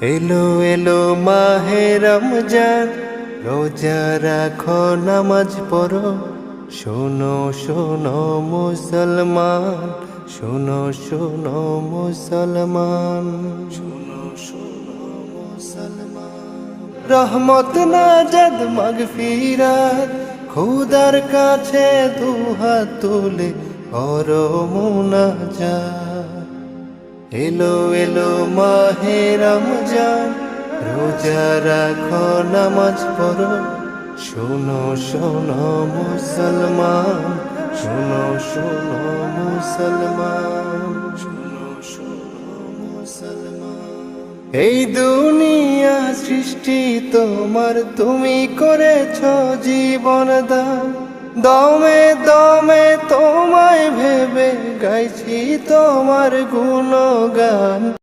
এলো এলো মাহে রমজান, রোজা রাখো নামাজ পড়ো। শোনো শোনো মুসলমান, শোনো শোনো মুসলমান, শোনো শোনো মুসলমান। রহমত নাজাত মাগফিরাত, খোদার কাছে দুহাত তুলে করো মুনাজাত। এলো এলো মাহে রমজান, রোজা রাখো নামাজ পড়ো। শোনো শোনো মুসলমান, শোনো শোনো মুসলমান, শোনো শোনো মুসলমান। এই দুনিয়া সৃষ্টি তোমার, তুমি করেছ জীবন দান। দমে দমে তোমায় ভেবে গাইছি তোমার গুণগান।